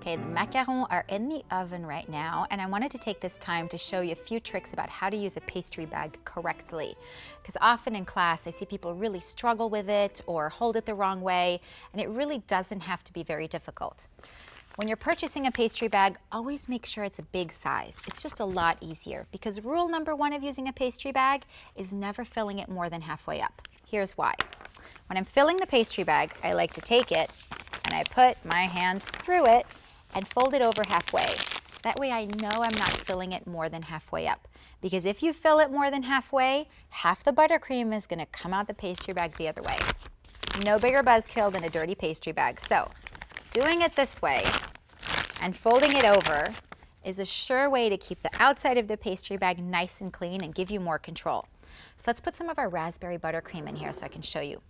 Okay, the macarons are in the oven right now, and I wanted to take this time to show you a few tricks about how to use a pastry bag correctly. Because often in class, I see people really struggle with it or hold it the wrong way, and it really doesn't have to be very difficult. When you're purchasing a pastry bag, always make sure it's a big size. It's just a lot easier, because rule number one of using a pastry bag is never filling it more than halfway up. Here's why. When I'm filling the pastry bag, I like to take it and I put my hand through it and fold it over halfway. That way I know I'm not filling it more than halfway up. Because if you fill it more than halfway, half the buttercream is going to come out the pastry bag the other way. No bigger buzzkill than a dirty pastry bag. So, doing it this way and folding it over is a sure way to keep the outside of the pastry bag nice and clean and give you more control. So let's put some of our raspberry buttercream in here so I can show you.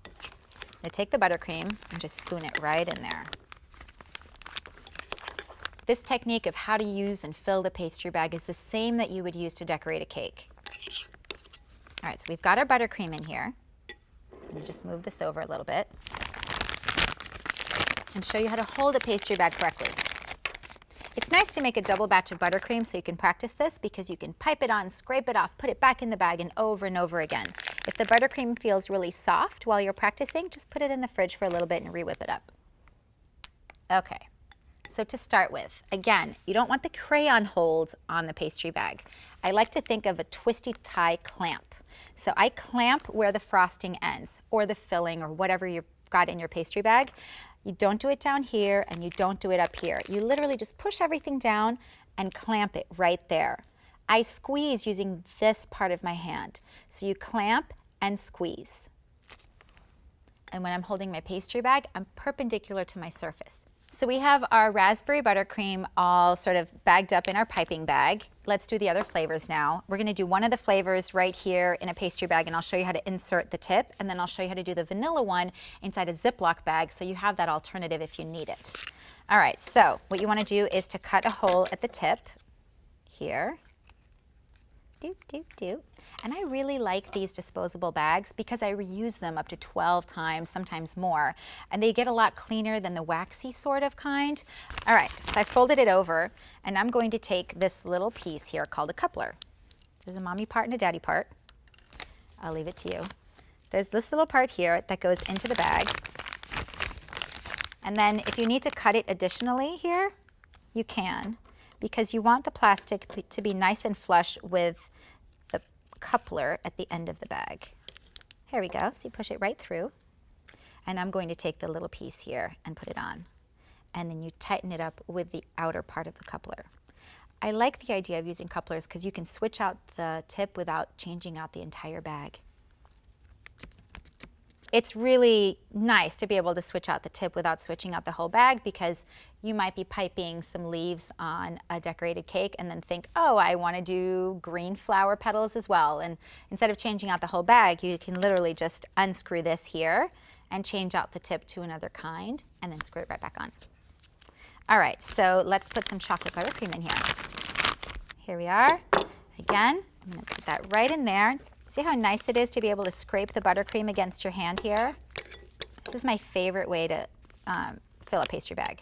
I'm going to take the buttercream and just spoon it right in there. This technique of how to use and fill the pastry bag is the same that you would use to decorate a cake. All right, so we've got our buttercream in here. Let me just move this over a little bit and show you how to hold a pastry bag correctly. It's nice to make a double batch of buttercream so you can practice this, because you can pipe it on, scrape it off, put it back in the bag, and over again. If the buttercream feels really soft while you're practicing, just put it in the fridge for a little bit and re-whip it up. Okay, so to start with, again, you don't want the crayon holds on the pastry bag. I like to think of a twisty tie clamp. So I clamp where the frosting ends, or the filling, or whatever you've got in your pastry bag. You don't do it down here, and you don't do it up here. You literally just push everything down and clamp it right there. I squeeze using this part of my hand. So you clamp and squeeze. And when I'm holding my pastry bag, I'm perpendicular to my surface. So we have our raspberry buttercream all sort of bagged up in our piping bag. Let's do the other flavors now. We're going to do one of the flavors right here in a pastry bag, and I'll show you how to insert the tip, and then I'll show you how to do the vanilla one inside a Ziploc bag so you have that alternative if you need it. All right, so what you want to do is to cut a hole at the tip here. And I really like these disposable bags because I reuse them up to 12 times, sometimes more. And they get a lot cleaner than the waxy sort of kind. All right, so I folded it over, and I'm going to take this little piece here called a coupler. There's a mommy part and a daddy part. I'll leave it to you. There's this little part here that goes into the bag. And then if you need to cut it additionally here, you can, because you want the plastic to be nice and flush with the coupler at the end of the bag. Here we go. So you push it right through. And I'm going to take the little piece here and put it on. And then you tighten it up with the outer part of the coupler. I like the idea of using couplers because you can switch out the tip without changing out the entire bag. It's really nice to be able to switch out the tip without switching out the whole bag, because you might be piping some leaves on a decorated cake and then think, oh, I want to do green flower petals as well. And instead of changing out the whole bag, you can literally just unscrew this here and change out the tip to another kind and then screw it right back on. All right, so let's put some chocolate buttercream in here. Here we are. Again, I'm going to put that right in there. See how nice it is to be able to scrape the buttercream against your hand here? This is my favorite way to fill a pastry bag.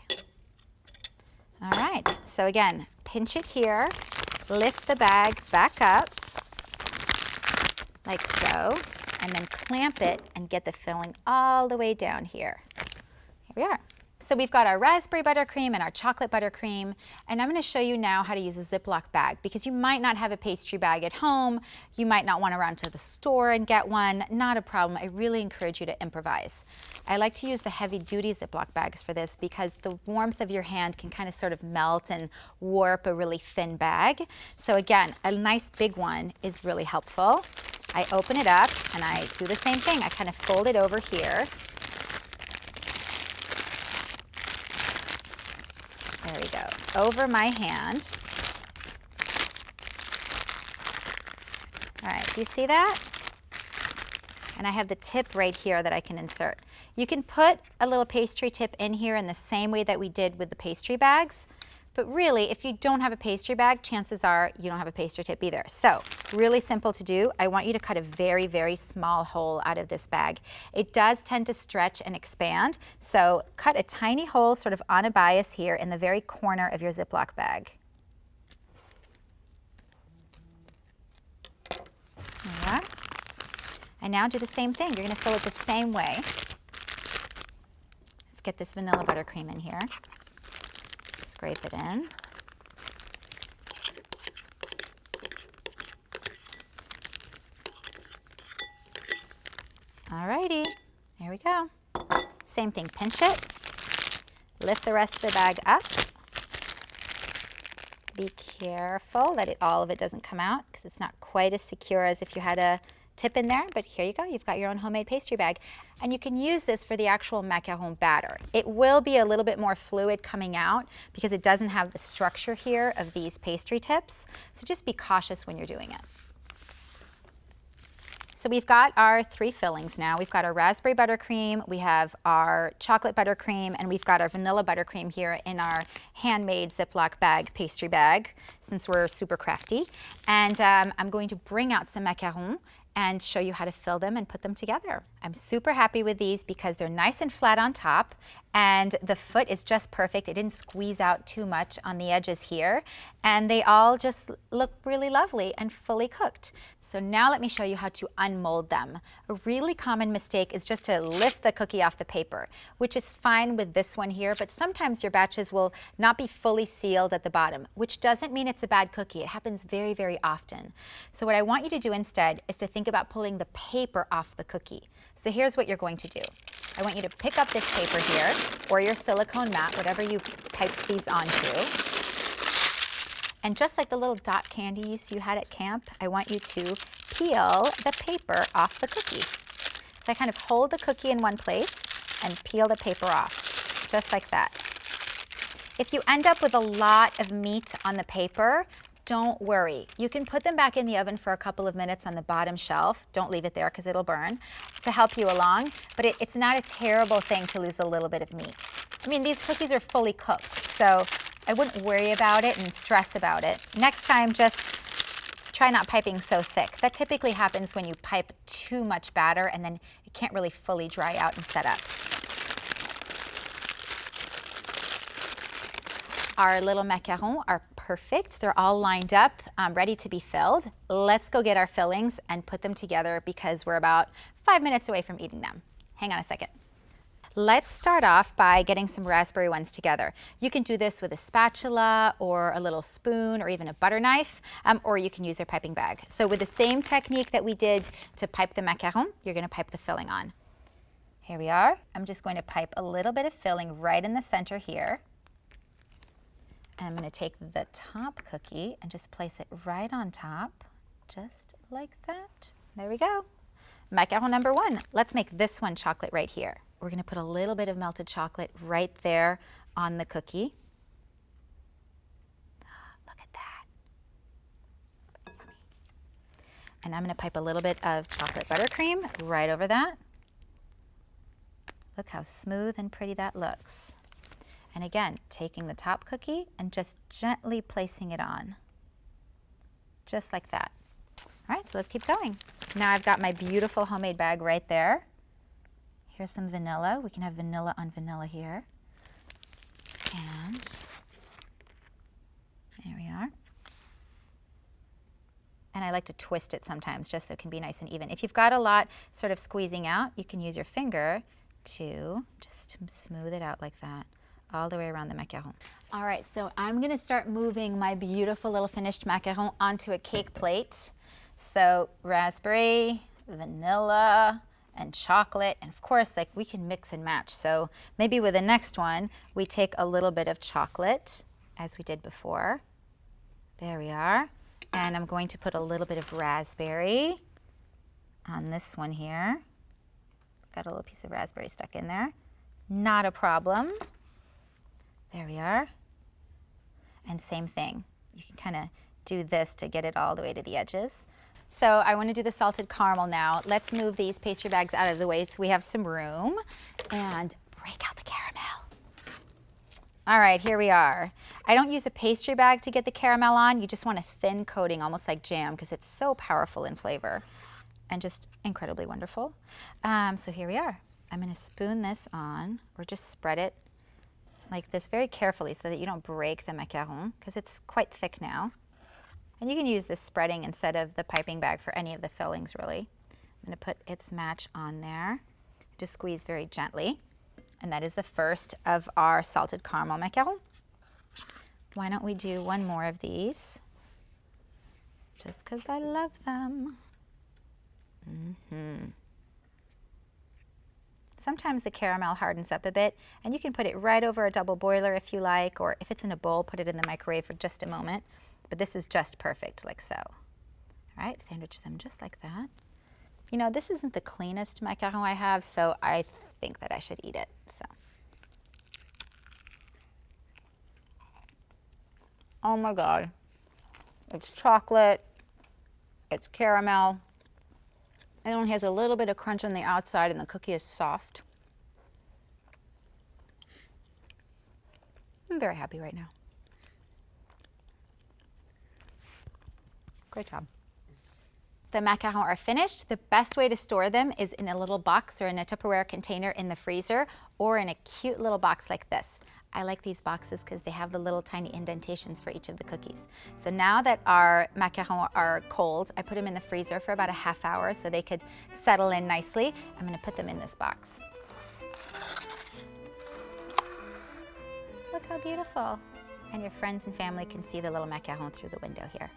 All right, so again, pinch it here, lift the bag back up, like so, and then clamp it and get the filling all the way down here. Here we are. So we've got our raspberry buttercream and our chocolate buttercream, and I'm going to show you now how to use a Ziploc bag, because you might not have a pastry bag at home, you might not want to run to the store and get one. Not a problem. I really encourage you to improvise. I like to use the heavy-duty Ziploc bags for this because the warmth of your hand can kind of sort of melt and warp a really thin bag. So again, a nice big one is really helpful. I open it up and I do the same thing. I kind of fold it over here. There we go, over my hand. All right, do you see that? And I have the tip right here that I can insert. You can put a little pastry tip in here in the same way that we did with the pastry bags, But really, if you don't have a pastry bag, chances are you don't have a pastry tip either. So really simple to do. I want you to cut a very, very small hole out of this bag. It does tend to stretch and expand, so cut a tiny hole sort of on a bias here in the very corner of your Ziploc bag. All right. And now do the same thing. You're going to fill it the same way. Let's get this vanilla buttercream in here. Scrape it in. Alrighty, there we go. Same thing, pinch it. Lift the rest of the bag up. Be careful that all of it doesn't come out because it's not quite as secure as if you had a tip in there, but here you go, you've got your own homemade pastry bag. And you can use this for the actual macaron batter. It will be a little bit more fluid coming out because it doesn't have the structure here of these pastry tips, so just be cautious when you're doing it. So we've got our 3 fillings now. We've got our raspberry buttercream, we have our chocolate buttercream, and we've got our vanilla buttercream here in our handmade Ziploc bag, pastry bag, since we're super crafty. And I'm going to bring out some macarons and show you how to fill them and put them together. I'm super happy with these because they're nice and flat on top and the foot is just perfect. It didn't squeeze out too much on the edges here and they all just look really lovely and fully cooked. So now let me show you how to unmold them. A really common mistake is just to lift the cookie off the paper, which is fine with this one here, but sometimes your batches will not be fully sealed at the bottom, which doesn't mean it's a bad cookie. It happens very, very often. So what I want you to do instead is to think about pulling the paper off the cookie. So here's what you're going to do. I want you to pick up this paper here, or your silicone mat, whatever you piped these onto. And just like the little dot candies you had at camp, I want you to peel the paper off the cookie. So I kind of hold the cookie in one place and peel the paper off, just like that. If you end up with a lot of meat on the paper, don't worry. You can put them back in the oven for a couple of minutes on the bottom shelf. Don't leave it there because it'll burn to help you along. But it's not a terrible thing to lose a little bit of meat. I mean, these cookies are fully cooked, so I wouldn't worry about it and stress about it. Next time, just try not piping so thick. That typically happens when you pipe too much batter and then it can't really fully dry out and set up. Our little macarons are perfect. They're all lined up, ready to be filled. Let's go get our fillings and put them together because we're about 5 minutes away from eating them. Hang on a second. Let's start off by getting some raspberry ones together. You can do this with a spatula or a little spoon or even a butter knife, or you can use your piping bag. So with the same technique that we did to pipe the macaron, you're gonna pipe the filling on. Here we are. I'm just going to pipe a little bit of filling right in the center here. And I'm going to take the top cookie and just place it right on top, just like that. There we go. Macaron number 1. Let's make this one chocolate right here. We're going to put a little bit of melted chocolate right there on the cookie. Look at that. And I'm going to pipe a little bit of chocolate buttercream right over that. Look how smooth and pretty that looks. And again, taking the top cookie and just gently placing it on, just like that. All right, so let's keep going. Now I've got my beautiful homemade bag right there. Here's some vanilla. We can have vanilla on vanilla here. And there we are. And I like to twist it sometimes just so it can be nice and even. If you've got a lot sort of squeezing out, you can use your finger to just smooth it out like that, all the way around the macaron. All right, so I'm gonna start moving my beautiful little finished macaron onto a cake plate. So raspberry, vanilla, and chocolate, and of course, like we can mix and match. So maybe with the next one, we take a little bit of chocolate, as we did before. There we are. And I'm going to put a little bit of raspberry on this one here. Got a little piece of raspberry stuck in there. Not a problem. There we are. And same thing. You can kind of do this to get it all the way to the edges. So I want to do the salted caramel now. Let's move these pastry bags out of the way so we have some room and break out the caramel. All right, here we are. I don't use a pastry bag to get the caramel on. You just want a thin coating, almost like jam, because it's so powerful in flavor and just incredibly wonderful. So here we are. I'm going to spoon this on, or just spread it like this very carefully so that you don't break the macaron, because it's quite thick now. And you can use this spreading instead of the piping bag for any of the fillings, really. I'm going to put its match on there. Just squeeze very gently. And that is the first of our salted caramel macarons. Why don't we do one more of these? Just because I love them. Sometimes the caramel hardens up a bit, and you can put it right over a double boiler if you like, or if it's in a bowl, put it in the microwave for just a moment. But this is just perfect, like so. All right, sandwich them just like that. You know, this isn't the cleanest macaron I have, so I think that I should eat it. So, oh my God, it's chocolate, it's caramel. It only has a little bit of crunch on the outside, and the cookie is soft. I'm very happy right now. Great job. The macarons are finished. The best way to store them is in a little box or in a Tupperware container in the freezer, or in a cute little box like this. I like these boxes because they have the little tiny indentations for each of the cookies. So now that our macarons are cold, I put them in the freezer for about a half hour so they could settle in nicely. I'm going to put them in this box. Look how beautiful. And your friends and family can see the little macaron through the window here.